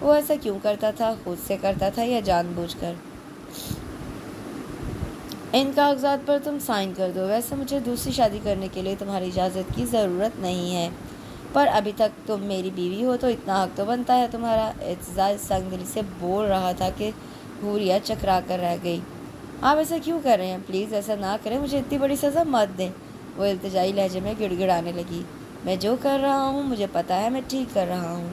وہ ایسا کیوں کرتا تھا؟ خود سے کرتا تھا یا جان بوجھ کر؟ ان کاغذات پر تم سائن کر دو، ویسے مجھے دوسری شادی کرنے کے لیے تمہاری اجازت کی ضرورت نہیں ہے، پر ابھی تک تم میری بیوی ہو تو اتنا حق تو بنتا ہے تمہارا۔ اعتزاز سنگ دلی سے بول رہا تھا کہ حوریہ چکرا کر رہ گئی۔ آپ ایسا کیوں کر رہے ہیں؟ پلیز ایسا نہ کریں، مجھے اتنی بڑی سزا مت دیں۔ وہ التجائی لہجے میں گڑ گڑانے لگی۔ میں جو کر رہا ہوں مجھے پتہ ہے میں ٹھیک کر رہا ہوں،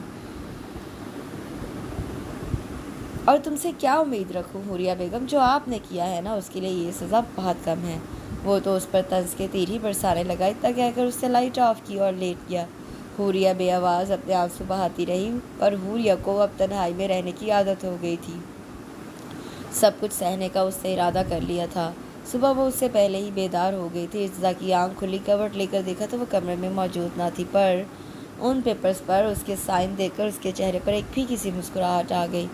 اور تم سے کیا امید رکھوں حوریہ بیگم؟ جو آپ نے کیا ہے نا اس کے لیے یہ سزا بہت کم ہے۔ وہ تو اس پر طنز کے تیر ہی برسانے لگا۔ اتنا کہہ کر اس سے لائٹ آف کی اور لیٹ گیا۔ حوریہ بے آواز اپنے آنسو بہاتی رہی، پر حوریہ کو اب تنہائی میں رہنے کی عادت ہو گئی تھی۔ سب کچھ سہنے کا اس نے ارادہ کر لیا تھا۔ صبح وہ اس سے پہلے ہی بیدار ہو گئی تھی۔ ارتضیٰ کی آنکھ کھلی، کورٹ لے کر دیکھا تو وہ کمرے میں موجود نہ تھی، پر ان پیپرز پر اس کے سائن دیکھ کر اس کے چہرے پر ایک پھیکی سی مسکراہٹ آ گئی۔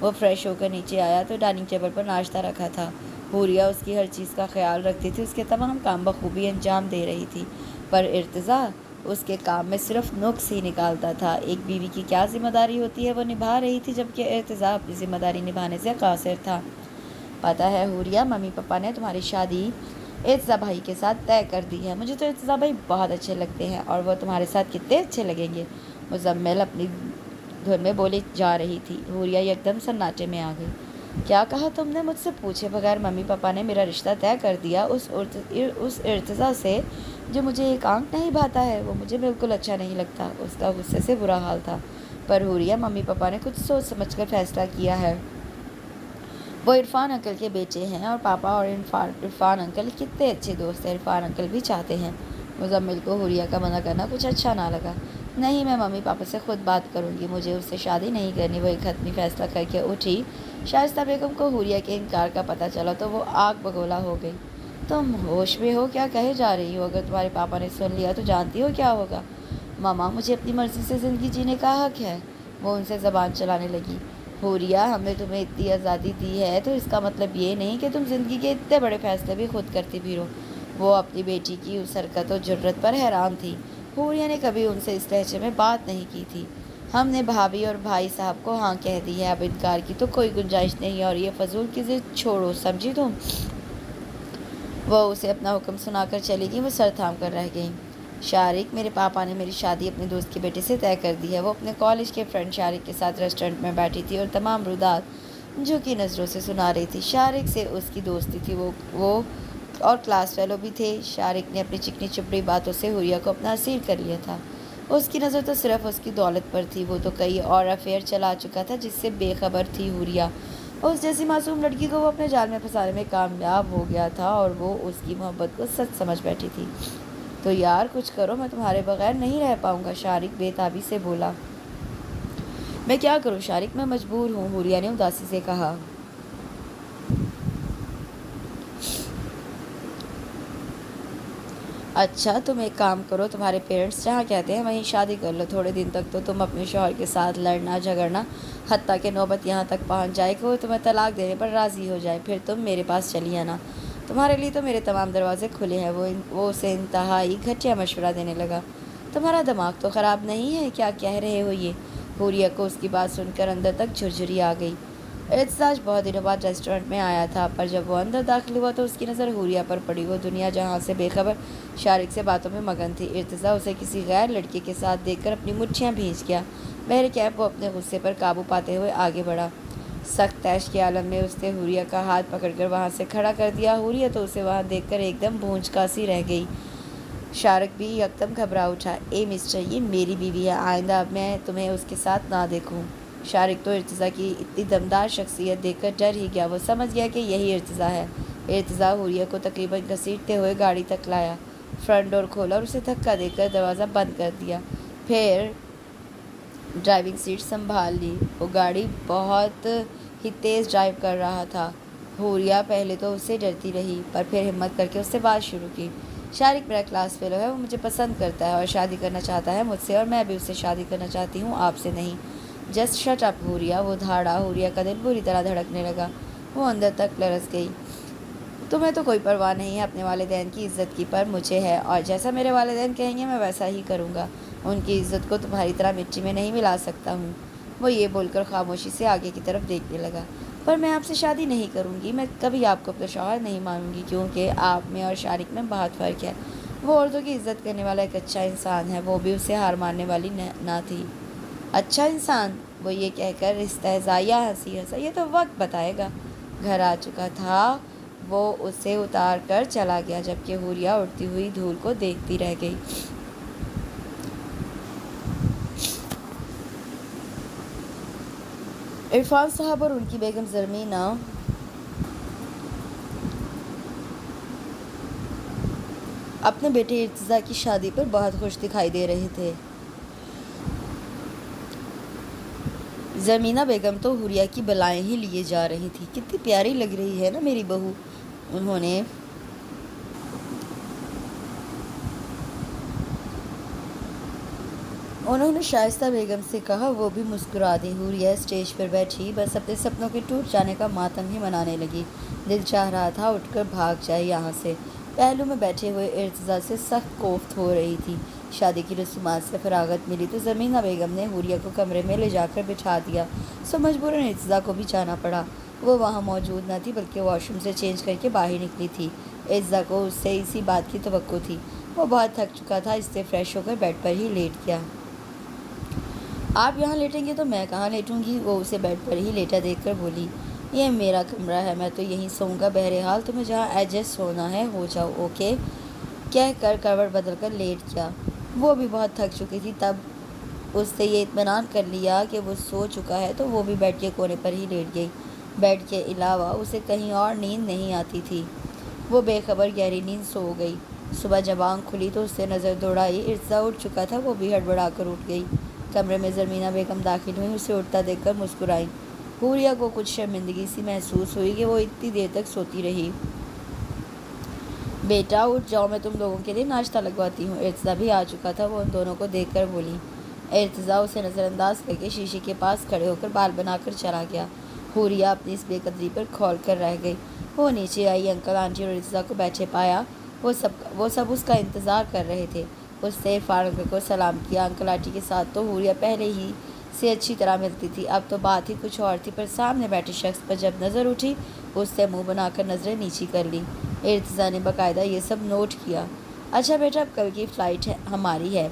وہ فریش ہو کر نیچے آیا تو ڈائننگ ٹیبل پر ناشتہ رکھا تھا۔ حوریہ اس کی ہر چیز کا خیال رکھتی تھی، اس کے تمام کام بخوبی انجام دے رہی تھی، پر ارتضیٰ اس کے کام میں صرف نقص ہی نکالتا تھا۔ ایک بیوی کی کیا ذمہ داری ہوتی ہے وہ نبھا رہی تھی، جبکہ ارتضیٰ اپنی ذمہ داری نبھانے سے قاصر تھا۔ پتہ ہے حوریہ، ممی پاپا نے تمہاری شادی ارتضیٰ بھائی کے ساتھ طے کر دی ہے۔ مجھے تو ارتضیٰ بھائی بہت اچھے لگتے ہیں، اور وہ تمہارے ساتھ کتنے اچھے لگیں گے۔ مزمل اپنی دھن میں بولی جا رہی تھی۔ حوریہ یکدم سناٹے میں آ گئی۔ کیا کہا تم نے؟ مجھ سے پوچھے بغیر ممی پاپا نے میرا رشتہ طے کر دیا، اس ارتضیٰ سے جو مجھے ایک آنکھ نہیں بھاتا ہے؟ وہ مجھے بالکل اچھا نہیں لگتا۔ اس کا غصے سے برا حال تھا۔ پر حوریہ، ممی پاپا نے کچھ سوچ سمجھ کر فیصلہ کیا ہے۔ وہ عرفان انکل کے بیٹے ہیں، اور پاپا اور عرفان انکل کتنے اچھے دوست ہیں۔ عرفان انکل بھی چاہتے ہیں۔ مزمل کو حوریہ کا منع کرنا کچھ اچھا نہ لگا۔ نہیں، میں ممی پاپا سے خود بات کروں گی، مجھے اس سے شادی نہیں کرنی۔ وہ ایک حتمی فیصلہ کر کے اٹھی۔ شائستہ بیگم کو حوریہ کے انکار کا پتہ چلا تو وہ آگ بگولا ہو گئی۔ تم ہوش میں ہو؟ کیا کہے جا رہی ہو؟ اگر تمہارے پاپا نے سن لیا تو جانتی ہو کیا ہوگا؟ ماما، مجھے اپنی مرضی سے زندگی جینے کا حق ہے۔ وہ ان سے زبان چلانے لگی۔ حوریہ، ہم نے تمہیں اتنی آزادی دی ہے تو اس کا مطلب یہ نہیں کہ تم زندگی کے اتنے بڑے فیصلے بھی خود کرتی پھرو۔ وہ اپنی بیٹی کی اس حرکت و جرأت پر حیران تھی۔ حوریہ نے کبھی ان سے اس لہجے میں بات نہیں کی تھی۔ ہم نے بھابھی اور بھائی صاحب کو ہاں کہہ دی ہے، اب انکار کی تو کوئی گنجائش نہیں، اور یہ فضول کی ضد چھوڑو، سمجھی تم؟ وہ اسے اپنا حکم سنا کر چلی گئی۔ وہ سر تھام کر رہ گئی۔ شارق، میرے پاپا نے میری شادی اپنے دوست کے بیٹے سے طے کر دی ہے۔ وہ اپنے کالج کے فرینڈ شارق کے ساتھ ریسٹورنٹ میں بیٹھی تھی اور تمام رودات جھکی نظروں سے سنا رہی تھی۔ شارق سے اس کی دوستی تھی، وہ اور کلاس فیلو بھی تھے۔ شارق نے اپنی چکنی چپڑی باتوں سے حوریہ کو اپنا اسیر کر لیا تھا۔ اس کی نظر تو صرف اس کی دولت پر تھی۔ وہ تو کئی اور افیئر چلا چکا تھا جس سے بے خبر تھی حوریہ۔ اس جیسی معصوم لڑکی کو وہ اپنے جال میں پھنسانے میں کامیاب ہو گیا تھا، اور وہ اس کی محبت کو سچ سمجھ بیٹھی تھی۔ تو یار کچھ کرو، میں تمہارے بغیر نہیں رہ پاؤں گا، شارق بے تابی سے بولا۔ میں کیا کروں شارق، میں مجبور ہوں، حوریہ نے اداسی سے کہا۔ اچھا، تم ایک کام کرو، تمہارے پیرنٹس جہاں کہتے ہیں وہیں شادی کر لو۔ تھوڑے دن تک تو تم اپنے شوہر کے ساتھ لڑنا جھگڑنا، حتیٰ کہ نوبت یہاں تک پہنچ جائے کہ وہ تمہیں طلاق دینے پر راضی ہو جائے، پھر تم میرے پاس چلی آنا۔ تمہارے لیے تو میرے تمام دروازے کھلے ہیں۔ وہ اسے انتہائی گھٹیا مشورہ دینے لگا۔ تمہارا دماغ تو خراب نہیں ہے؟ کیا کہہ رہے ہو یہ؟ حوریہ کو اس کی بات سن کر اندر تک جھرجھری آ گئی۔ ارتضیٰ بہت دنوں بعد ریسٹورنٹ میں آیا تھا، پر جب وہ اندر داخل ہوا تو اس کی نظر حوریہ پر پڑی۔ وہ دنیا جہاں سے بے خبر شارق سے باتوں میں مگن تھی۔ ارتضیٰ اسے کسی غیر لڑکے کے ساتھ دیکھ کر اپنی مٹھیاں بھیج گیا۔ بہرکیف وہ اپنے غصے پر قابو پاتے ہوئے آگے بڑھا۔ سخت طیش کے عالم میں اس نے حوریہ کا ہاتھ پکڑ کر وہاں سے کھڑا کر دیا۔ حوریہ تو اسے وہاں دیکھ کر ایک دم بھونچکا سی رہ گئی۔ شارق بھی یکدم گھبرا اٹھا۔ اے مسٹر، یہ میری بیوی ہے، آئندہ اب میں تمہیں اس کے ساتھ نہ دیکھوں۔ شارق تو ارتضیٰ کی اتنی دمدار شخصیت دیکھ کر ڈر ہی گیا۔ وہ سمجھ گیا کہ یہی ارتضیٰ ہے۔ ارتضیٰ حوریہ کو تقریباً گھسیٹتے ہوئے گاڑی تک لایا، فرنٹ ڈور کھولا اور اسے دھکا دے کر دروازہ بند کر دیا، پھر ڈرائیونگ سیٹ سنبھال لی۔ وہ گاڑی بہت ہی تیز ڈرائیو کر رہا تھا۔ حوریہ پہلے تو اس سے ڈرتی رہی، پر پھر ہمت کر کے اس سے بات شروع کی۔ شارق میرا کلاس فیلو ہے، وہ مجھے پسند کرتا ہے اور شادی کرنا چاہتا ہے مجھ سے، اور میں بھی اس سے شادی کرنا چاہتی ہوں، آپ سے نہیں۔ جسٹ شٹ اپ حوریہ، وہ دھاڑا۔ حوریہ کا دل بری طرح دھڑکنے لگا۔ وہ اندر تک لرز گئی۔ تمہیں تو کوئی پرواہ نہیں ہے اپنے والدین کی عزت کی، پر مجھے ہے، اور جیسا میرے والدین کہیں گے میں ویسا ہی کروں گا۔ ان کی عزت کو تمہاری طرح مٹی میں نہیں ملا سکتا ہوں۔ وہ یہ بول کر خاموشی سے آگے کی طرف دیکھنے لگا۔ پر میں آپ سے شادی نہیں کروں گی، میں کبھی آپ کو اپنا شوہر نہیں مانوں گی، کیونکہ آپ میں اور شارق میں بہت فرق ہے۔ وہ عورتوں کی عزت کرنے والا ایک اچھا انسان ہے، وہ بھی اسے ہار ماننے والی نہ تھی۔ اچھا انسان؟ وہ یہ کہہ کر استہزائیہ ہنسی ہنسا۔ یہ تو وقت بتائے گا۔ گھر آ چکا تھا، وہ اسے اتار کر چلا گیا، جبکہ حوریہ اڑتی ہوئی دھول کو دیکھتی رہ گئی۔ عرفان صاحب اور ان کی بیگم زرمینہ اپنے بیٹے ارتضیٰ کی شادی پر بہت خوش دکھائی دے رہے تھے۔ زرمینہ بیگم تو حوریہ کی بلائیں ہی لیے جا رہی تھی۔ کتنی پیاری لگ رہی ہے نا میری بہو۔ انہوں نے شائستہ بیگم سے کہا۔ وہ بھی مسکرا دی۔ حوریہ اسٹیج پر بیٹھی بس اپنے سپنوں کے ٹوٹ جانے کا ماتم ہی منانے لگی۔ دل چاہ رہا تھا اٹھ کر بھاگ جائے یہاں سے۔ پہلو میں بیٹھے ہوئے ارتضیٰ سے سخت کوفت ہو رہی تھی۔ شادی کی رسومات سے فراغت ملی تو زرمینہ بیگم نے حوریہ کو کمرے میں لے جا کر بٹھا دیا، سو مجبوراً ارتضیٰ کو بھی جانا پڑا۔ وہ وہاں موجود نہ تھی بلکہ واش روم سے چینج کر کے باہر نکلی تھی۔ ارتضیٰ کو اس سے اسی بات کی توقع تھی۔ وہ بہت تھک چکا تھا، اس سے فریش ہو کر بیڈ پر ہی لیٹ گیا۔ آپ یہاں لیٹیں گے تو میں کہاں لیٹوں گی؟ وہ اسے بیڈ پر ہی لیٹا دیکھ کر بولی۔ یہ میرا کمرہ ہے، میں تو یہیں سوؤں گا، بہرحال تمہیں جہاں ایڈجسٹ ہونا ہے ہو جاؤ، اوکے؟ کہہ کر کروٹ بدل کر لیٹ گیا۔ وہ بھی بہت تھک چکی تھی، تب اس سے یہ اطمینان کر لیا کہ وہ سو چکا ہے تو وہ بھی بیڈ کے کونے پر ہی لیٹ گئی۔ بیڈ کے علاوہ اسے کہیں اور نیند نہیں آتی تھی۔ وہ بے خبر گہری نیند سو گئی۔ صبح جب آنکھ کھلی تو اس سے نظر دوڑائی، ارتضیٰ اٹھ چکا تھا، وہ بھی ہڑبڑا کر اٹھ گئی۔ کمرے میں زرمینہ بیگم داخل ہوئیں، اسے اٹھتا دیکھ کر مسکرائیں۔ حوریہ کو کچھ شرمندگی سی محسوس ہوئی کہ وہ اتنی دیر تک سوتی رہی۔ بیٹا اٹھ جاؤ، میں تم لوگوں کے لیے ناشتہ لگواتی ہوں۔ ارتضیٰ بھی آ چکا تھا، وہ ان دونوں کو دیکھ کر بولی۔ ارتضیٰ اسے نظر انداز کر کے شیشے کے پاس کھڑے ہو کر بال بنا کر چلا گیا۔ حوریہ اپنی اس بے قدری پر کھول کر رہ گئی۔ وہ نیچے آئی، انکل آنٹی اور ارتضیٰ کو بیٹھے پایا۔ وہ سب اس کا انتظار کر رہے تھے۔ اس سے عرفان انکل کو سلام کیا۔ انکل آنٹی کے ساتھ تو حوریہ پہلے ہی سے اچھی طرح ملتی تھی، اب تو بات ہی کچھ اور تھی، پر سامنے بیٹھے شخص پر جب نظر اٹھی اس سے منہ بنا کر نظریں نیچی کر لیں۔ ارتضیٰ نے باقاعدہ یہ سب نوٹ کیا۔ اچھا بیٹا، اب کل کی فلائٹ ہماری ہے،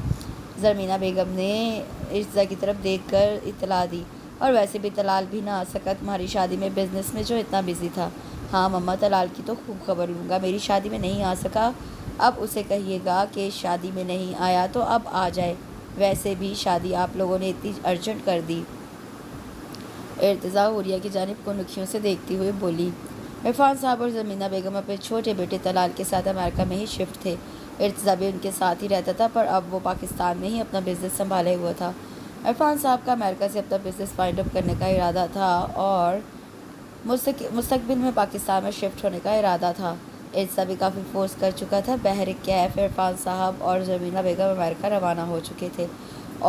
زرمینہ بیگم نے ارتضیٰ کی طرف دیکھ کر اطلاع دی۔ اور ویسے بھی طلال بھی نہ آ سکا تمہاری شادی میں، بزنس میں جو اتنا بزی تھا۔ ہاں مما، طلال کی تو خوب خبر لوں گا، میری شادی میں نہیں آ سکا، اب اسے کہیے گا کہ شادی میں نہیں آیا تو اب آ جائے، ویسے بھی شادی آپ لوگوں نے اتنی ارجنٹ کر دی۔ ارتضیٰ حوریہ کی جانب کو نکھیوں سے دیکھتی ہوئے بولی۔ عرفان صاحب اور زرمینہ بیگم اپنے چھوٹے بیٹے طلال کے ساتھ امریکہ میں ہی شفٹ تھے۔ ارتضیٰ بھی ان کے ساتھ ہی رہتا تھا، پر اب وہ پاکستان میں ہی اپنا بزنس سنبھالے ہوا تھا۔ عرفان صاحب کا امریکہ سے اپنا بزنس وائنڈ اپ کرنے کا ارادہ تھا اور مستقبل میں پاکستان میں شفٹ ہونے کا ارادہ تھا۔ ارتضیٰ بھی کافی فورس کر چکا تھا۔ بہر کیف عرفان صاحب اور زرمینہ بیگم امریکہ روانہ ہو چکے تھے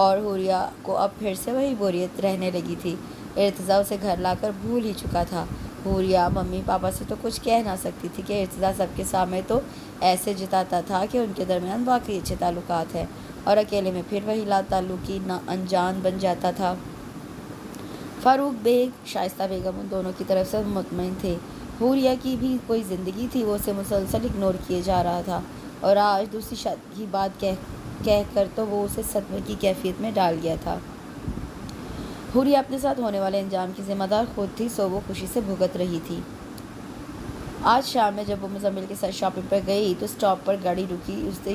اور حوریہ کو اب پھر سے وہی بوریت رہنے لگی تھی۔ ارتضیٰ اسے گھر لا کر بھول ہی چکا تھا۔ حوریہ ممی پاپا سے تو کچھ کہہ نہ سکتی تھی کہ ارتضیٰ سب کے سامنے تو ایسے جتاتا تھا کہ ان کے درمیان واقعی اچھے تعلقات ہیں، اور اکیلے میں پھر وہی لا تعلقی انجان بن جاتا تھا۔ فاروق بیگ، شائستہ بیگم ان دونوں کی طرف سے مطمئن تھے۔ حوریہ کی بھی کوئی زندگی تھی، وہ اسے مسلسل اگنور کیے جا رہا تھا، اور آج دوسری شادی کی بات کہہ کر تو وہ اسے صدمے کی کیفیت میں ڈال گیا تھا۔ حوریہ اپنے ساتھ ہونے والے انجام کی ذمہ دار خود تھی، سو وہ خوشی سے بھگت رہی تھی۔ آج شام میں جب وہ مزمل کے ساتھ شاپنگ پر گئی تو اسٹاپ پر گاڑی رکی، اس نے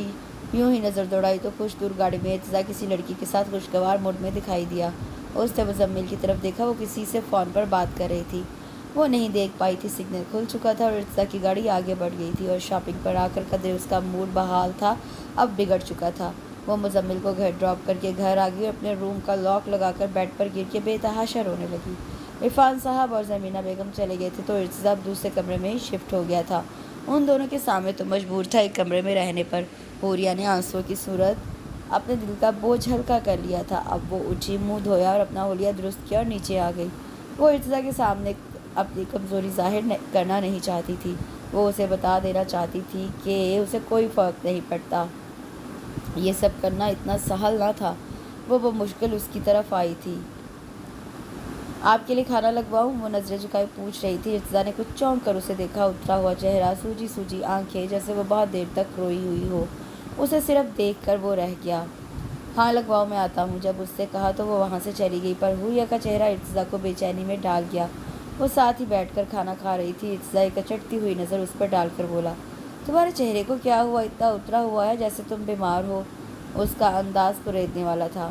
یوں ہی نظر دوڑائی تو کچھ دور گاڑی میں ارتضیٰ کسی لڑکی کے ساتھ خوشگوار موڈ میں دکھائی دیا۔ اس نے مزمل کی طرف دیکھا، وہ کسی سے فون پر بات کر رہی تھی۔ وہ نہیں دیکھ پائی تھی، سگنل کھل چکا تھا اور ارتضیٰ کی گاڑی آگے بڑھ گئی تھی، اور شاپنگ پر آ کر قدرے اس کا موڈ بحال تھا اب بگڑ چکا تھا۔ وہ مزمل کو گھر ڈراپ کر کے گھر آ گئی اور اپنے روم کا لاک لگا کر بیڈ پر گر کے بے تحاشا رونے لگی۔ عرفان صاحب اور زرمینہ بیگم چلے گئے تھے تو ارتضیٰ دوسرے کمرے میں ہی شفٹ ہو گیا تھا۔ ان دونوں کے سامنے تو مجبور تھا ایک کمرے میں رہنے پر۔ حوریہ نے آنسوؤں کی صورت اپنے دل کا بوجھ ہلکا کر لیا تھا۔ اب وہ اٹھی، منہ دھویا اور اپنا حولیہ درست کیا اور نیچے آ گئی۔ وہ ارتضیٰ کے سامنے اپنی کمزوری ظاہر کرنا نہیں چاہتی تھی۔ وہ اسے بتا دینا چاہتی تھی کہ اسے کوئی فرق نہیں پڑتا، یہ سب کرنا اتنا سہل نہ تھا۔ وہ مشکل اس کی طرف آئی تھی۔ آپ کے لیے کھانا لگواؤں؟ وہ نظریں جھکائے پوچھ رہی تھی۔ ارتضیٰ نے کچھ چونک کر اسے دیکھا، اترا ہوا چہرہ، سوجی سوجی آنکھیں، جیسے وہ بہت دیر تک روئی ہوئی ہو۔ اسے صرف دیکھ کر وہ رہ گیا۔ ہاں لگواؤ، میں آتا ہوں۔ جب اس سے کہا تو وہ وہاں سے چلی گئی، پر حوریہ کا چہرہ ارتضیٰ کو بے چینی میں ڈال گیا۔ وہ ساتھ ہی بیٹھ کر کھانا کھا رہی تھی۔ ارتضیٰ ایک اچٹتی ہوئی نظر اس پر ڈال کر بولا، تمہارے چہرے کو کیا ہوا؟ اتنا اترا ہوا ہے جیسے تم بیمار ہو۔ اس کا انداز کریدنے والا تھا۔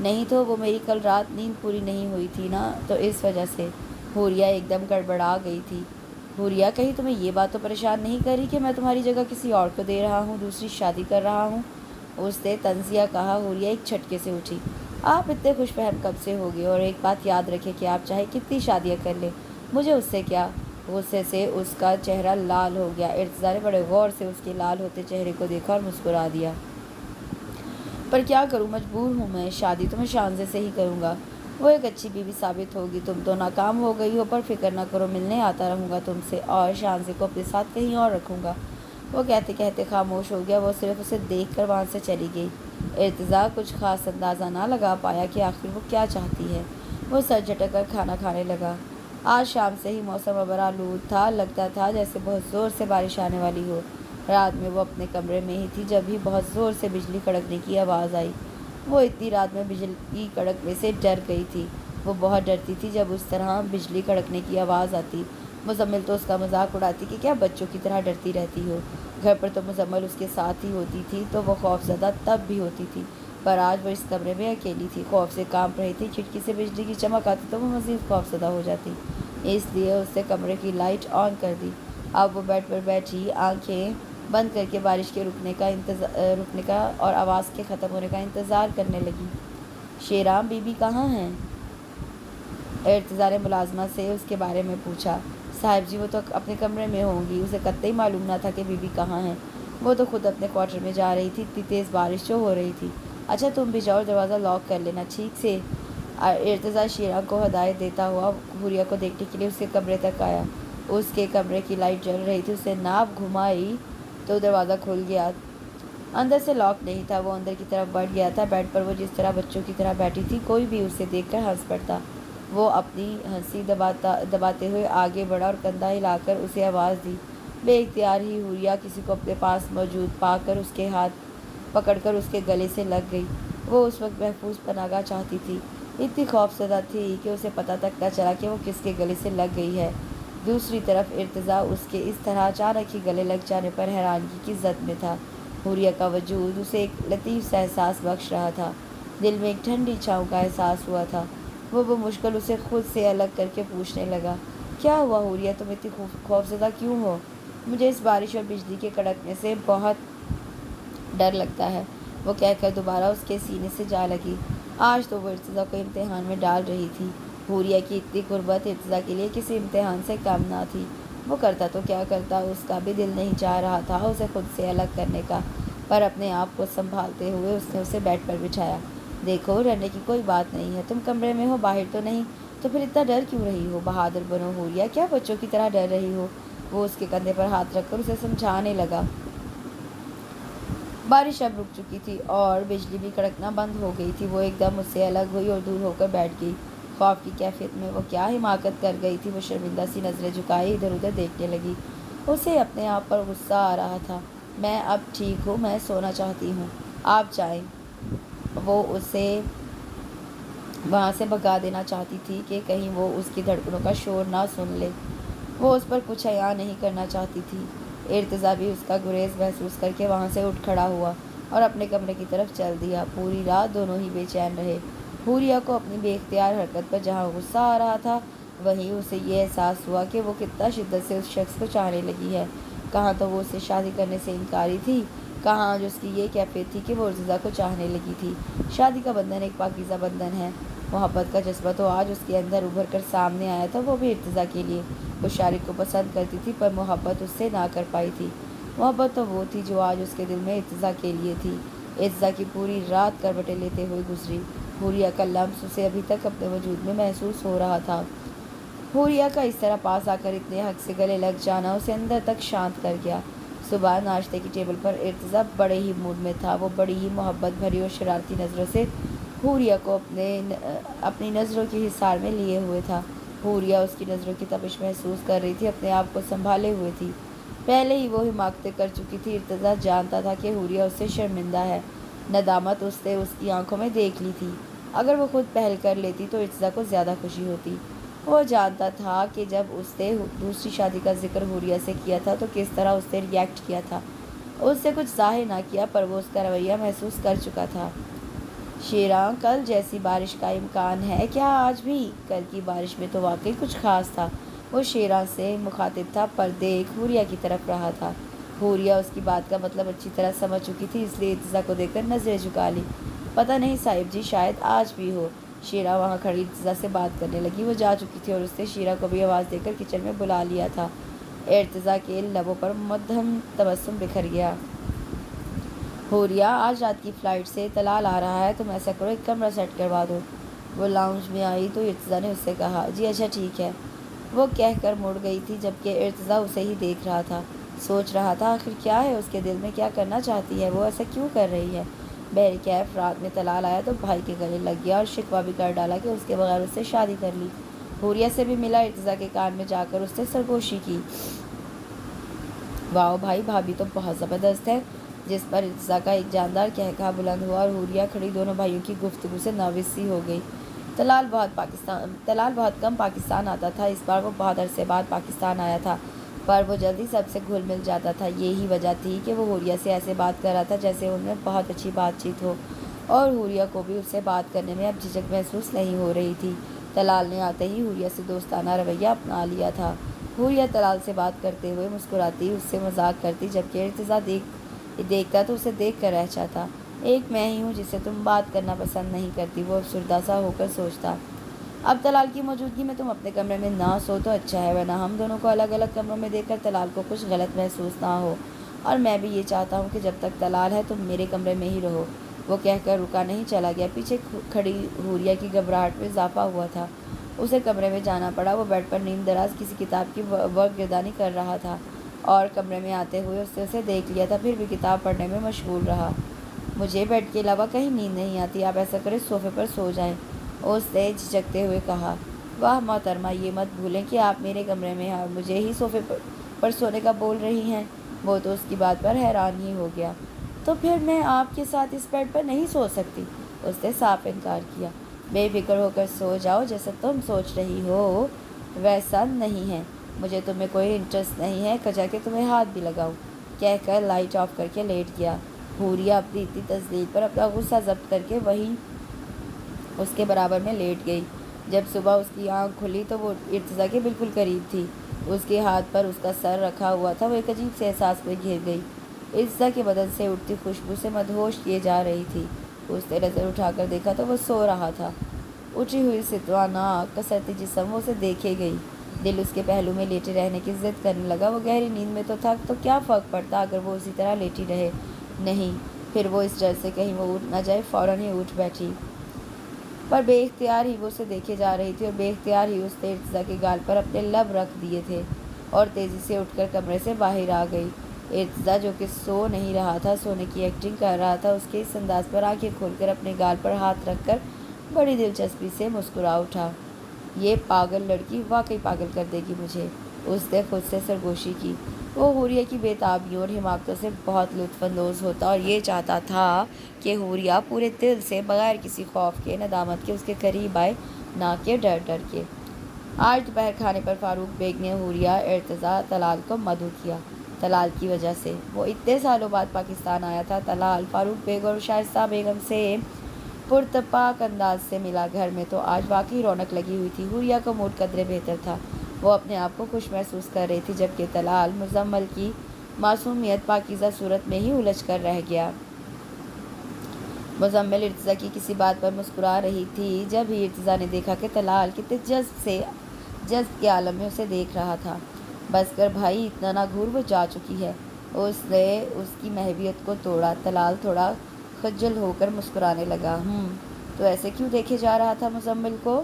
نہیں تو وہ میری کل رات نیند پوری نہیں ہوئی تھی نا، تو اس وجہ سے۔ حوریہ ایک دم گڑبڑا گئی تھی۔ حوریہ، کہیں تمہیں یہ بات تو پریشان نہیں کر رہی کہ میں تمہاری جگہ کسی اور کو دے رہا ہوں، دوسری شادی کر رہا ہوں؟ اس نے طنزیہ کہا۔ حوریہ ایک جھٹکے سے اٹھی۔ آپ اتنے خوش فہم کب سے ہو گئے؟ اور ایک بات یاد رکھے کہ آپ چاہے کتنی شادیاں کر لیں، مجھے اس سے کیا؟ غصے سے اس کا چہرہ لال ہو گیا۔ ارتضیٰ نے بڑے غور سے اس کے لال ہوتے چہرے کو دیکھا اور مسکرا دیا۔ پر کیا کروں، مجبور ہوں میں، شادی تو میں شانزے سے ہی کروں گا۔ وہ ایک اچھی بیوی ثابت ہوگی۔ تم تو ناکام ہو گئی ہو، پر فکر نہ کرو، ملنے آتا رہوں گا تم سے، اور شانزے کو اپنے ساتھ کہیں اور رکھوں گا۔ وہ کہتے کہتے خاموش ہو گیا۔ وہ صرف اسے دیکھ کر وہاں سے چلی گئی۔ ارتضیٰ کچھ خاص اندازہ نہ لگا پایا کہ آخر وہ کیا چاہتی ہے۔ وہ سر جھٹک کر کھانا کھانے لگا۔ آج شام سے ہی موسم ابر آلود تھا، لگتا تھا جیسے بہت زور سے بارش آنے والی ہو۔ رات میں وہ اپنے کمرے میں ہی تھی جب ہی بہت زور سے بجلی کڑکنے کی آواز آئی۔ وہ اتنی رات میں بجلی کڑکنے سے ڈر گئی تھی۔ وہ بہت ڈرتی تھی جب اس طرح بجلی کڑکنے کی آواز آتی۔ مزمل تو اس کا مذاق اڑاتی کہ کیا بچوں کی طرح ڈرتی رہتی ہو۔ گھر پر تو مزمل اس کے ساتھ ہی ہوتی تھی تو وہ خوفزدہ تب بھی ہوتی تھی، پر آج وہ اس کمرے میں اکیلی تھی، خوف سے کانپ رہی تھی۔ کھڑکی سے بجلی کی چمک آتی تو وہ مزید خوفزدہ ہو جاتی، اس لیے اس نے کمرے کی لائٹ آن کر دی۔ اب وہ بیڈ پر بیٹھی آنکھیں بند کر کے بارش کے رکنے کا اور آواز کے ختم ہونے کا انتظار کرنے لگی۔ شیرام بی بی کہاں ہیں؟ ارتضیٰ نے ملازمہ سے اس کے بارے میں پوچھا۔ صاحب جی، وہ تو اپنے کمرے میں ہوں گی، اسے قطعی معلوم نہ تھا کہ بی بی کہاں ہیں۔ وہ تو خود اپنے کوارٹر میں جا رہی تھی، اتنی تیز بارش جو ہو رہی تھی۔ اچھا تم بھی جاؤ، دروازہ لاک کر لینا ٹھیک سے۔ ارتضیٰ شیرام کو ہدایت دیتا ہوا حوریہ کو دیکھنے کے لیے اس کے کمرے تک آیا۔ اس کے کمرے کی لائٹ جل رہی تھی۔ اس نے ناپ گھمائی تو دروازہ کھل گیا۔ اندر سے لاک نہیں تھا۔ وہ اندر کی طرف بڑھ گیا تھا۔ بیڈ پر وہ جس طرح بچوں کی طرح بیٹھی تھی، کوئی بھی اسے دیکھ کر ہنس پڑتا۔ وہ اپنی ہنسی دباتے ہوئے آگے بڑھا اور کندھا ہلا کر اسے آواز دی۔ بے اختیار ہی حوریہ کسی کو اپنے پاس موجود پا کر اس کے ہاتھ پکڑ کر اس کے گلے سے لگ گئی۔ وہ اس وقت محفوظ پناہ گاہ چاہتی تھی، اتنی خوفزدہ تھی کہ اسے پتہ تک نہ چلا کہ وہ کس کے گلے سے لگ گئی ہے۔ دوسری طرف ارتضیٰ اس کے اس طرح اچانک ہی گلے لگ جانے پر حیرانگی کی زد میں تھا۔ حوریہ کا وجود اسے ایک لطیف سا احساس بخش رہا تھا۔ دل میں ایک ٹھنڈی چھاؤں کا احساس ہوا تھا۔ وہ بمشکل اسے خود سے الگ کر کے پوچھنے لگا، کیا ہوا حوریہ، تم اتنی خوفزدہ کیوں ہو؟ مجھے اس بارش اور بجلی کے کڑکنے سے بہت ڈر لگتا ہے، وہ کہہ کر دوبارہ اس کے سینے سے جا لگی۔ آج تو وہ ارتضیٰ کو امتحان میں ڈال رہی تھی۔ حوریہ کی اتنی قربت ارتضیٰ کے لیے کسی امتحان سے کم نہ تھی۔ وہ کرتا تو کیا کرتا، اس کا بھی دل نہیں چاہ رہا تھا اسے خود سے الگ کرنے کا، پر اپنے آپ کو سنبھالتے ہوئے اس نے اسے بیڈ پر بٹھایا۔ دیکھو، ڈرنے کی کوئی بات نہیں ہے، تم کمرے میں ہو، باہر تو نہیں، تو پھر اتنا ڈر کیوں رہی ہو؟ بہادر بنو حوریہ، کیا بچوں کی طرح ڈر رہی ہو؟ وہ اس کے کندھے پر ہاتھ رکھ کر اسے سمجھانے لگا۔ بارش اب رک چکی تھی اور بجلی بھی کڑکنا بند ہو گئی تھی۔ وہ ایک دم اس سے الگ ہوئی اور دور ہو کر بیٹھ گئی۔ خوف کی کیفیت میں وہ کیا حماقت کر گئی تھی۔ وہ شرمندہ سی نظریں جھکائے ادھر ادھر دیکھنے لگی۔ اسے اپنے آپ پر غصہ آ رہا تھا۔ میں اب ٹھیک ہوں، میں سونا چاہتی ہوں، آپ جائیں۔ وہ اسے وہاں سے بھگا دینا چاہتی تھی کہ کہیں وہ اس کی دھڑکنوں کا شور نہ سن لے۔ وہ اس پر کچھ حیا نہیں کرنا چاہتی تھی۔ ارتضیٰ بھی اس کا گریز محسوس کر کے وہاں سے اٹھ کھڑا ہوا اور اپنے کمرے کی طرف چل دیا۔ پوری رات دونوں ہی بے چین رہے۔ حوریہ کو اپنی بے اختیار حرکت پر جہاں غصہ آ رہا تھا، وہیں اسے یہ احساس ہوا کہ وہ کتنا شدت سے اس شخص کو چاہنے لگی ہے۔ کہاں تو وہ اسے شادی کرنے سے انکاری تھی، کہاں آج اس کی یہ کیفیت تھی کہ وہ ارتضیٰ کو چاہنے لگی تھی۔ شادی کا بندھن ایک پاکیزہ بندھن ہے۔ محبت کا جذبہ تو آج اس کے اندر ابھر کر سامنے آیا تھا، وہ بھی ارتضیٰ کے لیے۔ وہ شارق کو پسند کرتی تھی، پر محبت اس سے نہ کر پائی تھی۔ محبت تو وہ تھی جو آج اس کے دل میں ارتضیٰ کے لیے تھی۔ ارتضیٰ کی پوری رات کروٹیں لیتے ہوئے گزری۔ حوریہ کا لمس اسے ابھی تک اپنے وجود میں محسوس ہو رہا تھا۔ حوریہ کا اس طرح پاس آ کر اتنے حق سے گلے لگ جانا اسے اندر تک شانت کر گیا۔ صبح ناشتے کی ٹیبل پر ارتضیٰ بڑے ہی موڈ میں تھا۔ وہ بڑی ہی محبت بھری اور شرارتی نظروں سے حوریہ کو اپنی نظروں کی حصار میں لیے ہوئے تھا۔ حوریہ اس کی نظروں کی تپش محسوس کر رہی تھی، اپنے آپ کو سنبھالے ہوئے تھی۔ پہلے ہی وہ حماقتیں کر چکی تھی۔ ارتضیٰ جانتا تھا کہ حوریہ اس سے شرمندہ ہے۔ ندامت اس نے اس کی آنکھوں میں دیکھ لی تھی۔ اگر وہ خود پہل کر لیتی تو ارتضیٰ کو زیادہ خوشی ہوتی۔ وہ جانتا تھا کہ جب اس نے دوسری شادی کا ذکر حوریہ سے کیا تھا تو کس طرح اس نے ریئیکٹ کیا تھا۔ اس سے کچھ ظاہر نہ کیا، پر وہ اس کا رویہ محسوس کر چکا تھا۔ شیراں، کل جیسی بارش کا امکان ہے کیا آج بھی؟ کل کی بارش میں تو واقعی کچھ خاص تھا۔ وہ شیراں سے مخاطب تھا، پر دیکھ حوریہ کی طرف رہا تھا۔ حوریہ اس کی بات کا مطلب اچھی طرح سمجھ چکی تھی، اس لیے ارتضیٰ کو دیکھ کر نظریں جھکا لی۔ پتہ نہیں صاحب جی، شاید آج بھی ہو۔ شیراں وہاں کھڑی ارتضیٰ سے بات کرنے لگی۔ وہ جا چکی تھی اور اس نے شیراں کو بھی آواز دے کر کچن میں بلا لیا تھا۔ ارتضیٰ کے لبوں پر مدھم تبسم بکھر گیا۔ حوریہ، آج رات کی فلائٹ سے طلال آ رہا ہے، تم ایسا کرو ایک کمرہ سیٹ کروا دو۔ وہ لاؤنج میں آئی تو ارتضیٰ نے اس سے کہا، جی اچھا ٹھیک ہے۔ وہ کہہ کر مڑ گئی تھی، جبکہ ارتضیٰ اسے ہی دیکھ رہا تھا۔ سوچ رہا تھا آخر کیا ہے اس کے دل میں، کیا کرنا چاہتی ہے، وہ ایسا کیوں کر رہی ہے۔ بہرکیف رات میں طلال آیا تو بھائی کے گلے لگ گیا اور شکوہ بھی کر ڈالا کہ اس کے بغیر اس سے شادی کر لی۔ حوریہ سے بھی ملا، ارتضیٰ کے کان میں جا کر اس نے سرگوشی کی، واؤ بھائی، بھابھی تو بہت زبردست ہے۔ جس پر ارتضیٰ کا ایک جاندار قہقہہ بلند ہوا اور حوریہ کھڑی دونوں بھائیوں کی گفتگو سے ناوس سی ہو گئی۔ طلال بہت کم پاکستان آتا تھا، اس بار وہ بہت عرصے بعد پاکستان آیا تھا، پر وہ جلدی سب سے گھل مل جاتا تھا۔ یہی وجہ تھی کہ وہ حوریہ سے ایسے بات کر رہا تھا جیسے ان میں بہت اچھی بات چیت ہو، اور حوریہ کو بھی اس سے بات کرنے میں اب جھجک محسوس نہیں ہو رہی تھی۔ طلال نے آتے ہی حوریہ سے دوستانہ رویہ اپنا لیا تھا۔ حوریہ طلال سے بات کرتے ہوئے مسکراتی، اس سے مذاق کرتی، جبکہ ارتضیٰ دیکھتا تو اسے دیکھ کر رہ جاتا۔ ایک میں ہی ہوں جسے تم بات کرنا پسند نہیں کرتی، وہ افسردہ سا ہو کر سوچتا۔ اب طلال کی موجودگی میں تم اپنے کمرے میں نہ سو تو اچھا ہے، ورنہ ہم دونوں کو الگ الگ کمروں میں دیکھ کر طلال کو کچھ غلط محسوس نہ ہو، اور میں بھی یہ چاہتا ہوں کہ جب تک طلال ہے تم میرے کمرے میں ہی رہو۔ وہ کہہ کر رکا نہیں، چلا گیا۔ پیچھے کھڑی حوریہ کی گھبراہٹ میں اضافہ ہوا تھا۔ اسے کمرے میں جانا پڑا۔ وہ بیڈ پر نیم دراز کسی کتاب کی ورق گردانی کر رہا تھا، اور کمرے میں آتے ہوئے اس نے اسے دیکھ لیا تھا، پھر بھی کتاب پڑھنے میں مشغول رہا۔ مجھے بیڈ کے علاوہ کہیں نیند نہیں آتی، آپ ایسا کریں صوفے پر سو جائیں، اس نے جھجکتے ہوئے کہا۔ واہ محترمہ، یہ مت بھولیں کہ آپ میرے کمرے میں ہیں اور مجھے ہی صوفے پر سونے کا بول رہی ہیں۔ وہ تو اس کی بات پر حیران ہی ہو گیا۔ تو پھر میں آپ کے ساتھ اس بیڈ پر نہیں سو سکتی، اس نے صاف انکار کیا۔ بے فکر ہو کر سو جاؤ، جیسا تم سوچ رہی ہو ویسا نہیں ہے، مجھے تمہیں کوئی انٹرسٹ نہیں ہے، کجا کہ تمہیں ہاتھ بھی لگاؤں، کہہ کر لائٹ آف کر کے لیٹ گیا۔ حوریہ اپنی اتنی تسلیل پر اپنا غصہ ضبط کر کے وہیں اس کے برابر میں لیٹ گئی۔ جب صبح اس کی آنکھ کھلی تو وہ ارتضیٰ کے بالکل قریب تھی، اس کے ہاتھ پر اس کا سر رکھا ہوا تھا۔ وہ ایک عجیب سے احساس میں گھر گئی، ارتضیٰ کے بدن سے اٹھتی خوشبو سے مدہوش کیے جا رہی تھی۔ اس نے نظر اٹھا کر دیکھا تو وہ سو رہا تھا، اٹھی ہوئی ستوانہ کسرتی جسم وہ اسے دیکھے گئی۔ دل اس کے پہلو میں لیٹے رہنے کی ضد کرنے لگا۔ وہ گہری نیند میں تو تھا، تو کیا فرق پڑتا اگر وہ اسی طرح لیٹی رہے؟ نہیں، پھر وہ اس ڈر سے کہیں وہ اٹھ نہ جائے فوراً ہی اٹھ بیٹھی، پر بے اختیار ہی وہ اسے دیکھے جا رہی تھی، اور بے اختیار ہی اس نے ارتضیٰ کے گال پر اپنے لب رکھ دیے تھے اور تیزی سے اٹھ کر کمرے سے باہر آ گئی۔ ارتضیٰ جو کہ سو نہیں رہا تھا، سونے کی ایکٹنگ کر رہا تھا، اس کے اس انداز پر آنکھیں کھول کر اپنے گال پر ہاتھ رکھ کر بڑی دلچسپی سے مسکرا اٹھا۔ یہ پاگل لڑکی واقعی پاگل کر دے گی مجھے، اس نے خود سے سرگوشی کی۔ وہ حوریہ کی بے تابیوں اور حماقتوں سے بہت لطف اندوز ہوتا اور یہ چاہتا تھا کہ حوریہ پورے دل سے بغیر کسی خوف کے، ندامت کے اس کے قریب آئے، نہ کہ ڈر ڈر کے۔ آج دوپہر کھانے پر فاروق بیگ نے حوریہ، ارتضیٰ، طلال کو مدعو کیا۔ طلال کی وجہ سے وہ اتنے سالوں بعد پاکستان آیا تھا۔ طلال فاروق بیگ اور شائستہ بیگم سے پرتپاک انداز سے ملا۔ گھر میں تو آج واقعی رونق لگی ہوئی تھی۔ حوریہ کا موڈ قدرے بہتر تھا، وہ اپنے آپ کو خوش محسوس کر رہی تھی، جبکہ طلال مزمل کی معصومیت پاکیزہ صورت میں ہی الجھ کر رہ گیا۔ مزمل ارتضیٰ کی کسی بات پر مسکرا رہی تھی، جب ہی ارتضیٰ نے دیکھا کہ طلال کتنے جذب کے عالم میں اسے دیکھ رہا تھا۔ بس کر بھائی، اتنا نہ گھور، وہ جا چکی ہے، اس نے اس کی محویت کو توڑا۔ طلال تھوڑا خجل ہو کر مسکرانے لگا۔ تو ایسے کیوں دیکھے جا رہا تھا مزمل کو؟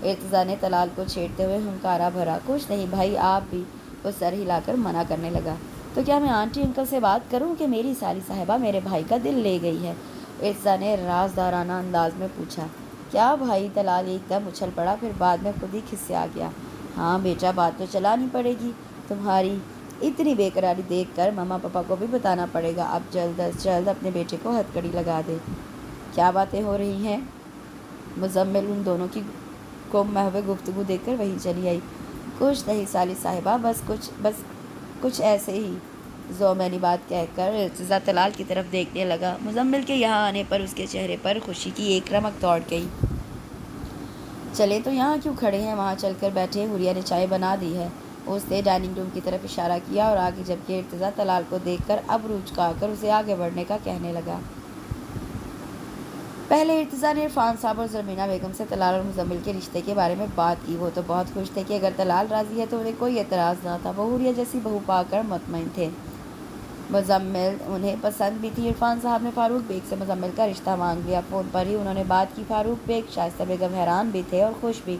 ارتضیٰ نے طلال کو چھیڑتے ہوئے ہنکارا بھرا۔ کچھ نہیں بھائی، آپ بھی، وہ سر ہلا کر منع کرنے لگا۔ تو کیا میں آنٹی انکل سے بات کروں کہ میری سالی صاحبہ میرے بھائی کا دل لے گئی ہے؟ ارتضا نے رازدارانہ انداز میں پوچھا۔ کیا بھائی؟ طلال ایک دم اچھل پڑا، پھر بعد میں خود ہی کھسیا آ گیا۔ ہاں بیٹا، بات تو چلانی پڑے گی، تمہاری اتنی بے قراری دیکھ کر ماما پاپا کو بھی بتانا پڑے گا، اب جلد از جلد اپنے بیٹے کو ہتھکڑی لگا دے۔ کیا باتیں ہو رہی ہیں؟ مزمل ان دونوں کی کو محو گفتگو دیکھ کر وہیں چلی آئی۔ کچھ نہیں سالی صاحبہ، بس کچھ ایسے ہی، ذومینی بات کہہ کر ارتضا طلال کی طرف دیکھنے لگا۔ مزمل کے یہاں آنے پر اس کے چہرے پر خوشی کی ایک رمق دوڑ گئی۔ چلے تو یہاں کیوں کھڑے ہیں، وہاں چل کر بیٹھے، حوریہ نے چائے بنا دی ہے۔ اس نے ڈائننگ روم کی طرف اشارہ کیا اور آگے، جبکہ ارتضا طلال کو دیکھ کر اب روح چکا کر اسے آگے بڑھنے کا کہنے لگا۔ پہلے ارتضا نے عرفان صاحب اور زرمینہ بیگم سے طلال اور مزمل کے رشتے کے بارے میں بات کی۔ وہ تو بہت خوش تھے کہ اگر طلال راضی ہے تو انہیں کوئی اعتراض نہ تھا، وہ حوریہ جیسی بہو پا کر مطمئن تھے۔ مزمل انہیں پسند بھی تھی۔ عرفان صاحب نے فاروق بیگ سے مزمل کا رشتہ مانگ لیا، فون پر ہی انہوں نے بات کی۔ فاروق بیگ، شائستہ بیگم حیران بھی تھے اور خوش بھی،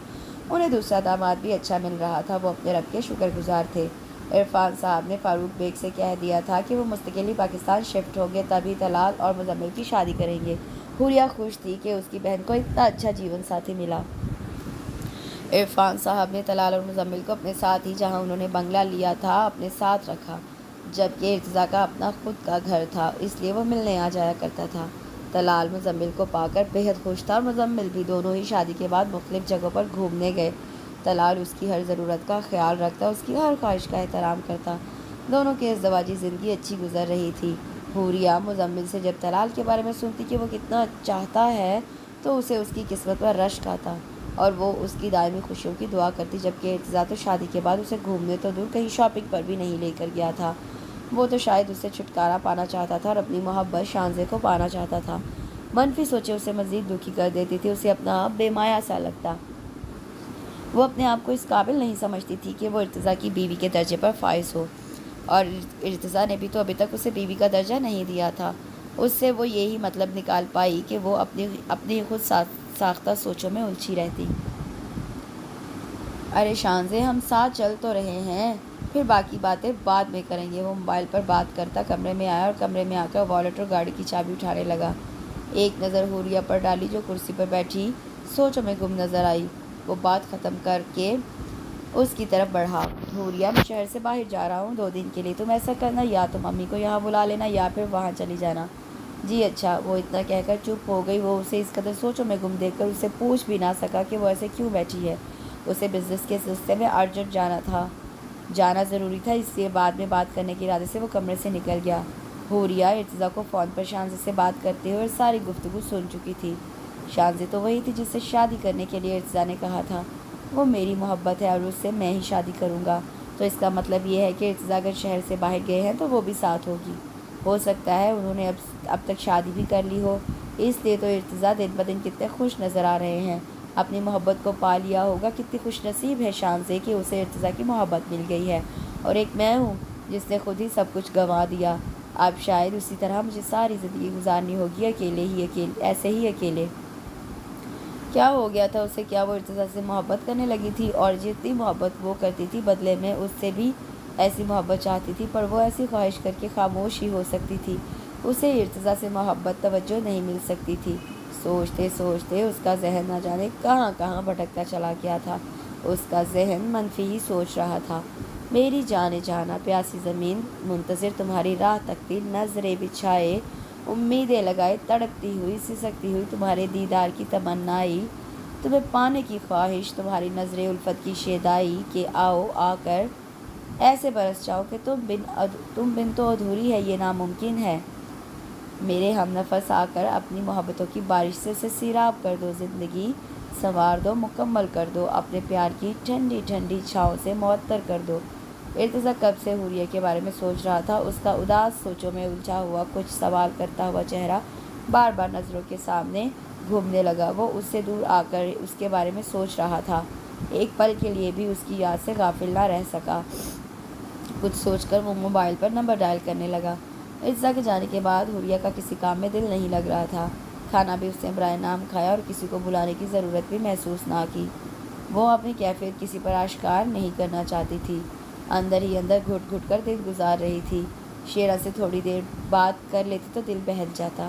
انہیں دوسرا داماد بھی اچھا مل رہا تھا، وہ اپنے رب کے شکر گزار تھے۔ عرفان صاحب نے فاروق بیگ سے کہہ دیا تھا کہ وہ مستقل ہی پاکستان شفٹ ہوں گے، تبھی طلال اور مزمل کی شادی کریں گے۔ حوریہ خوش تھی کہ اس کی بہن کو اتنا اچھا جیون ساتھی ملا۔ عرفان صاحب نے طلال اور مزمل کو اپنے ساتھ ہی، جہاں انہوں نے بنگلہ لیا تھا، اپنے ساتھ رکھا، جبکہ ارتضا کا اپنا خود کا گھر تھا، اس لیے وہ ملنے آ جایا کرتا تھا۔ طلال مزمل کو پا کر بے حد خوش تھا اور مزمل بھی، دونوں ہی شادی کے بعد مختلف جگہوں پر گھومنے گئے۔ طلال اس کی ہر ضرورت کا خیال رکھتا، اس کی ہر خواہش کا احترام کرتا، دونوں کی ازدواجی زندگی اچھی گزر رہی تھی۔ حوریہ مزمل سے جب طلال کے بارے میں سنتی کہ وہ کتنا چاہتا ہے تو اسے اس کی قسمت پر رشک آتا اور وہ اس کی دائمی خوشیوں کی دعا کرتی، جبکہ ارتضا تو شادی کے بعد اسے گھومنے تو دور، کہیں شاپنگ پر بھی نہیں لے کر گیا تھا۔ وہ تو شاید اس سے چھٹکارا پانا چاہتا تھا اور اپنی محبت شانزے کو پانا چاہتا تھا۔ منفی سوچیں اسے مزید دکھی کر دیتی تھی، اسے اپنا آپ بے مایا سا لگتا۔ وہ اپنے آپ کو اس قابل نہیں سمجھتی تھی کہ وہ ارتضا کی بیوی کے درجے پر فائز ہو، اور ارتضا نے بھی تو ابھی تک اسے بیوی کا درجہ نہیں دیا تھا۔ اس سے وہ یہی مطلب نکال پائی کہ وہ اپنی خود ساختہ سوچوں میں الجھی رہتی۔ ارے شانزے، ہم ساتھ چل تو رہے ہیں، پھر باقی باتیں بعد میں کریں گے۔ وہ موبائل پر بات کرتا کمرے میں آیا اور کمرے میں آ کر والیٹ اور گاڑی کی چابی اٹھانے لگا۔ ایک نظر حوریہ پر ڈالی جو کرسی پر بیٹھی سوچوں میں گم نظر آئی۔ وہ بات ختم کر کے اس کی طرف بڑھا۔ حوریہ، میں شہر سے باہر جا رہا ہوں 2 دن کے لیے، تم ایسا کرنا، یا تو ممی کو یہاں بلا لینا یا پھر وہاں چلی جانا۔ جی اچھا۔ وہ اتنا کہہ کر چپ ہو گئی۔ وہ اسے اس قدر سوچوں میں گم دیکھ کر اسے پوچھ بھی نہ سکا کہ وہ ایسے کیوں بیٹھی ہے۔ اسے بزنس کے سلسلے میں ارجنٹ جانا ضروری تھا، اس لیے بعد میں بات کرنے کے ارادے سے وہ کمرے سے نکل گیا۔ حوریہ ارتضا کو فون پر شانزے سے بات کرتے ہوئے ساری گفتگو سن چکی تھی۔ شانزے تو وہی تھی جس سے شادی کرنے کے لیے ارتضا نے کہا تھا۔ وہ میری محبت ہے اور اس سے میں ہی شادی کروں گا، تو اس کا مطلب یہ ہے کہ ارتضا اگر شہر سے باہر گئے ہیں تو وہ بھی ساتھ ہوگی۔ ہو سکتا ہے انہوں نے اب تک شادی بھی کر لی ہو، اس لیے تو ارتضا دن بدن کتنے خوش نظر آ رہے ہیں، اپنی محبت کو پا لیا ہوگا۔ کتنی خوش نصیب ہے شانزے کہ اسے ارتضا کی محبت مل گئی ہے، اور ایک میں ہوں جس نے خود ہی سب کچھ گنوا دیا۔ اب شاید اسی طرح مجھے ساری زندگی گزارنی ہوگی، ایسے ہی اکیلے۔ کیا ہو گیا تھا اسے؟ کیا وہ ارتضا سے محبت کرنے لگی تھی؟ اور جتنی محبت وہ کرتی تھی بدلے میں اس سے بھی ایسی محبت چاہتی تھی، پر وہ ایسی خواہش کر کے خاموش ہی ہو سکتی تھی۔ اسے ارتضا سے محبت توجہ نہیں مل سکتی تھی۔ سوچتے سوچتے اس کا ذہن نہ جانے کہاں کہاں بھٹکتا چلا گیا تھا۔ اس کا ذہن منفی ہی سوچ رہا تھا۔ میری جانے جانا پیاسی زمین منتظر تمہاری راہ تکتی، نظریں بچھائے امیدیں لگائے، تڑپتی ہوئی سسکتی ہوئی تمہارے دیدار کی تمنائی، تمہیں پانے کی خواہش، تمہاری نظر الفت کی شیدائی، کہ آؤ آ کر ایسے برس جاؤ کہ تم بن تو ادھوری ہے، یہ ناممکن ہے۔ میرے ہم نفس آ کر اپنی محبتوں کی بارش سے اسے سیراب کر دو، زندگی سنوار دو، مکمل کر دو، اپنے پیار کی ٹھنڈی ٹھنڈی چھاؤں سے معطر کر دو۔ ارتضا کب سے حوریہ کے بارے میں سوچ رہا تھا۔ اس کا اداس سوچوں میں الجھا ہوا کچھ سوال کرتا ہوا چہرہ بار بار نظروں کے سامنے گھومنے لگا۔ وہ اس سے دور آ کر اس کے بارے میں سوچ رہا تھا، ایک پل کے لیے بھی اس کی یاد سے غافل نہ رہ سکا۔ کچھ سوچ کر وہ موبائل پر نمبر ڈائل کرنے لگا۔ ارتضا کے جانے کے بعد حوریہ کا کسی کام میں دل نہیں لگ رہا تھا۔ کھانا بھی اس نے برائے نام کھایا اور کسی کو بلانے کی ضرورت بھی محسوس نہ کی۔ وہ اپنی کیفیت کسی پر آشکار نہیں کرنا چاہتی تھی، اندر ہی اندر گھٹ گھٹ کر دن گزار رہی تھی۔ شیرا سے تھوڑی دیر بات کر لیتی تو دل بہل جاتا۔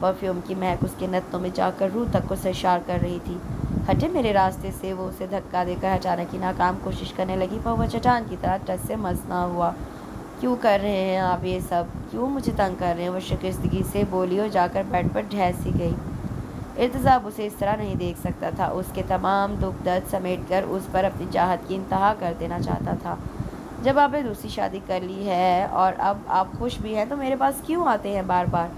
پرفیوم کی مہک اس کے نتنوں میں جا کر روح تک کو سرشار کر رہی تھی۔ ہٹے میرے راستے سے، وہ اسے دھکا دے کر ہٹانے کی ناکام کوشش کرنے لگی، پر وہ چٹان کی طرح ٹس سے مس نہ ہوا۔ کیوں کر رہے ہیں آپ یہ سب؟ کیوں مجھے تنگ کر رہے ہیں؟ وہ شکستگی سے بولی اور جا کر بیڈ پر ڈھہ سی گئی۔ ارتضیٰ اسے اس طرح نہیں دیکھ سکتا تھا، اس کے تمام دکھ درد سمیٹ کر اس پر اپنی چاہت کی انتہا کر دینا چاہتا تھا۔ جب آپ نے دوسری شادی کر لی ہے اور اب آپ خوش بھی ہیں تو میرے پاس کیوں آتے ہیں بار بار؟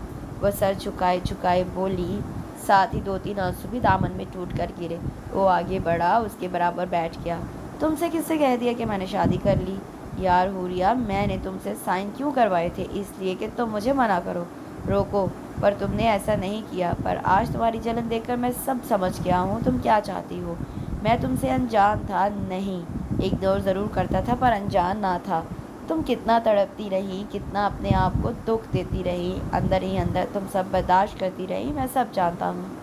وہ سر جھکائے بولی، ساتھ ہی 2-3 آنسو بھی دامن میں ٹوٹ کر گرے۔ وہ آگے بڑھا، اس کے برابر بیٹھ گیا۔ تم سے کس سے کہہ دیا کہ میں نے شادی کر لی؟ یار حوریہ، میں نے تم سے سائن کیوں کروائے تھے؟ اس لیے کہ تم مجھے منع کرو، روکو، پر تم نے ایسا نہیں کیا۔ پر آج تمہاری جلن دیکھ کر میں سب سمجھ گیا ہوں تم کیا چاہتی ہو۔ میں تم سے انجان تھا نہیں، اگنور ضرور کرتا تھا پر انجان نہ تھا۔ تم کتنا تڑپتی رہی، کتنا اپنے آپ کو دکھ دیتی رہی، اندر ہی اندر تم سب برداشت کرتی رہی، میں سب جانتا ہوں۔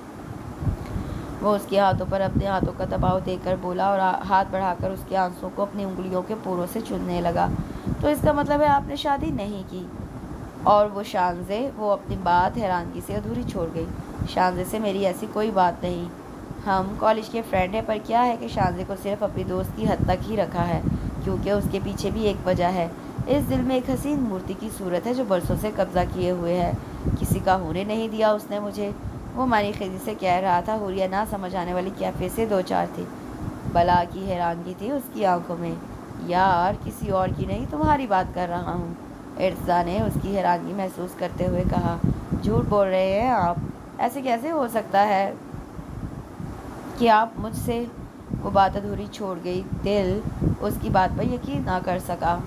وہ اس کے ہاتھوں پر اپنے ہاتھوں کا دباؤ دے کر بولا اور ہاتھ بڑھا کر اس کے آنسوؤں کو اپنی انگلیوں کے پوروں سے چننے لگا۔ تو اس کا مطلب ہے آپ نے شادی نہیں کی؟ اور وہ شانزے، وہ اپنی بات حیرانگی سے ادھوری چھوڑ گئی۔ شانزے سے میری ایسی کوئی بات نہیں، ہم کالج کے فرینڈ ہیں، پر کیا ہے کہ شانزے کو صرف اپنی دوست کی حد تک ہی رکھا ہے، کیونکہ اس کے پیچھے بھی ایک وجہ ہے۔ اس دل میں ایک حسین مورتی کی صورت ہے جو برسوں سے قبضہ کیے ہوئے ہے، کسی کا ہونے نہیں دیا اس نے مجھے۔ وہ مانی خیزی سے کہہ رہا تھا۔ حوریہ نہ سمجھ آنے والی کیفیت سے دو چار تھی، بلا کی حیرانگی تھی اس کی آنکھوں میں۔ یار کسی اور کی نہیں، تمہاری بات کر رہا ہوں، ارتضیٰ نے اس کی حیرانگی محسوس کرتے ہوئے کہا۔ جھوٹ بول رہے ہیں آپ، ایسے کیسے ہو سکتا ہے کہ آپ مجھ سے؟ وہ بات ادھوری چھوڑ گئی، دل اس کی بات پر یقین نہ کر سکا۔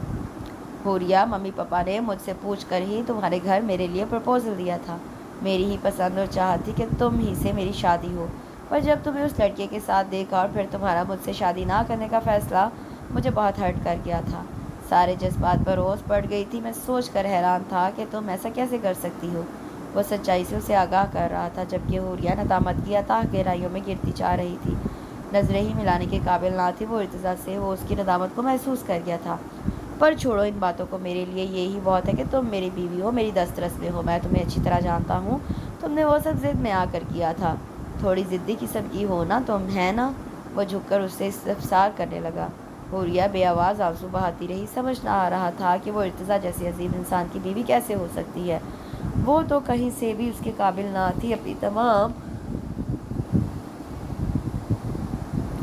حوریہ، ممی پاپا نے مجھ سے پوچھ کر ہی تمہارے گھر میرے لیے پرپوزل دیا تھا۔ میری ہی پسند اور چاہت تھی کہ تم ہی سے میری شادی ہو، پر جب تمہیں اس لڑکے کے ساتھ دیکھا اور پھر تمہارا مجھ سے شادی نہ کرنے کا فیصلہ، مجھے بہت ہرٹ کر گیا تھا۔ سارے جذبات پر اوس پڑ گئی تھی۔ میں سوچ کر حیران تھا کہ تم ایسا کیسے کر سکتی ہو۔ وہ سچائی سے اسے آگاہ کر رہا تھا، جبکہ حوریہ ندامت کی اتاہ گہرائیوں میں گرتی جا رہی تھی، نظریں ہی ملانے کے قابل نہ تھی وہ ارتضیٰ سے۔ وہ اس کی ندامت کو محسوس کر گیا تھا۔ پر چھوڑو ان باتوں کو، میرے لیے یہی بہت ہے کہ تم میری بیوی ہو، میری دسترس میں ہو۔ میں تمہیں اچھی طرح جانتا ہوں، تم نے وہ سب ضد میں آ کر کیا تھا۔ تھوڑی ضدی قسم کی ہو نا تم، ہے نا؟ وہ جھک کر اس سے استفسار کرنے لگا۔ حوریہ بے آواز آنسو بہاتی رہی، سمجھ نہ آ رہا تھا کہ وہ ارتضیٰ جیسی عظیم انسان کی بیوی کیسے ہو سکتی ہے۔ وہ تو کہیں سے بھی اس کے قابل نہ تھی۔ اپنی تمام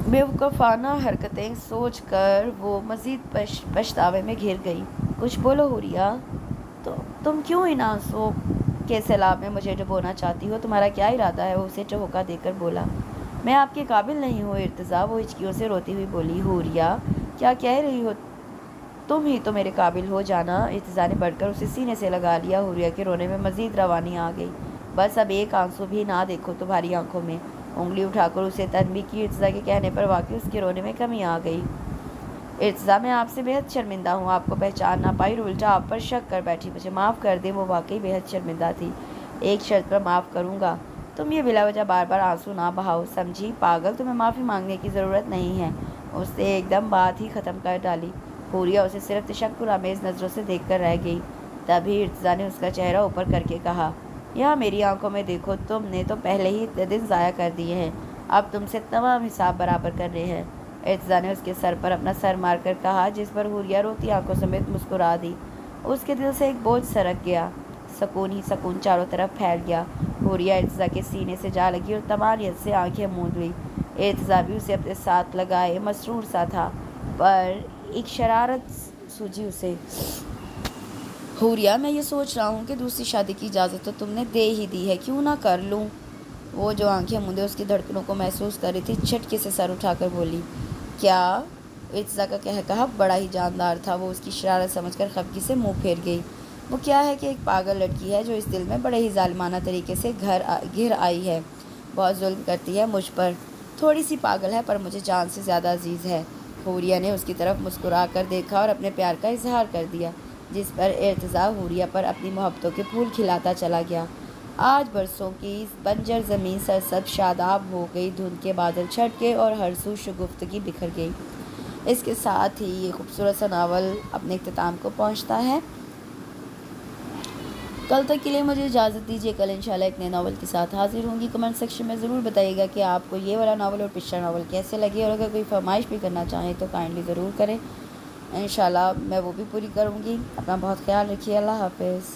بیوقوفانہ حرکتیں سوچ کر وہ مزید پچھتاوے میں گھر گئی۔ کچھ بولو حوریہ، تم کیوں ان آنسوؤں کے سیلاب میں مجھے ڈبونا چاہتی ہو؟ تمہارا کیا ارادہ ہے؟ وہ اسے ٹہوکا دے کر بولا۔ میں آپ کے قابل نہیں ہوں ارتضیٰ، وہ ہچکیوں سے روتی ہوئی بولی۔ حوریہ کیا کہہ رہی ہو؟ تم ہی تو میرے قابل ہو جانا۔ ارتضیٰ نے بڑھ کر اسے سینے سے لگا لیا۔ حوریہ کے رونے میں مزید روانی آ گئی۔ بس اب ایک آنسو بھی نہ دیکھو تمہاری آنکھوں میں۔ انگلی اٹھا کر اسے تنبیہ کی۔ ارتضیٰ کے کہنے پر واقعی اس کے رونے میں کمی آ گئی۔ ارتضیٰ، میں آپ سے بےحد شرمندہ ہوں، آپ کو پہچان نہ پائی اور الٹا آپ پر شک کر بیٹھی، مجھے معاف کر دیں۔ وہ واقعی بےحد شرمندہ تھی۔ ایک شرط پر معاف کروں گا، تم یہ بلا وجہ بار بار آنسو نہ بہاؤ، سمجھی؟ پاگل، تمہیں معافی مانگنے کی ضرورت نہیں ہے۔ اس نے ایک دم بات ہی ختم کر ڈالی۔ حوریہ اسے صرف تشکر آمیز نظروں سے دیکھ کر رہ گئی۔ تبھی ارتضیٰ نے اس کا چہرہ اوپر کر کے کہا، یہاں میری آنکھوں میں دیکھو، تم نے تو پہلے ہی اتنے دن ضائع کر دیے ہیں، اب تم سے تمام حساب برابر کرنے ہیں۔ ارتضیٰ نے اس کے سر پر اپنا سر مار کر کہا، جس پر حوریہ روتی آنکھوں سمیت مسکرا دی۔ اس کے دل سے ایک بوجھ سرک گیا، سکون ہی سکون چاروں طرف پھیل گیا۔ حوریہ ارتضیٰ کے سینے سے جا لگی اور تمانیت سے آنکھیں موند لی۔ ارتضیٰ بھی اسے اپنے ساتھ لگائے مسرور سا تھا، پر ایک شرارت سوجی اسے۔ حوریہ، میں یہ سوچ رہا ہوں کہ دوسری شادی کی اجازت تو تم نے دے ہی دی ہے، کیوں نہ کر لوں؟ وہ جو آنکھیں مندے اس کی دھڑکنوں کو محسوس کر رہی تھی، جھٹکے سے سر اٹھا کر بولی۔ کیا؟ ارتضیٰ کا کہا بڑا ہی جاندار تھا۔ وہ اس کی شرارت سمجھ کر خفگی سے منہ پھیر گئی۔ وہ کیا ہے کہ ایک پاگل لڑکی ہے جو اس دل میں بڑے ہی ظالمانہ طریقے سے گھر آئی ہے، بہت ظلم کرتی ہے مجھ پر، تھوڑی سی پاگل ہے پر مجھے جان سے زیادہ عزیز ہے۔ حوریہ نے اس کی طرف مسکرا کر دیکھا اور اپنے پیار کا اظہار کر دیا، جس پر ارتضیٰ حوریہ پر اپنی محبتوں کے پھول کھلاتا چلا گیا۔ آج برسوں کی بنجر زمین سرسبز شاداب ہو گئی، دھند کے بادل چھٹ گئے اور ہر سو شگفتگی بکھر گئی۔ اس کے ساتھ ہی یہ خوبصورت سا ناول اپنے اختتام کو پہنچتا ہے۔ کل تک کے لیے مجھے اجازت دیجیے، کل انشاءاللہ ایک نئے ناول کے ساتھ حاضر ہوں گی۔ کمنٹ سیکشن میں ضرور بتائیے گا کہ آپ کو یہ والا ناول اور پچھلا ناول کیسے لگے، اور اگر کوئی فرمائش بھی کرنا چاہیں تو کائنڈلی ضرور کریں، انشاءاللہ میں وہ بھی پوری کروں گی۔ اپنا بہت خیال رکھیے، اللہ حافظ۔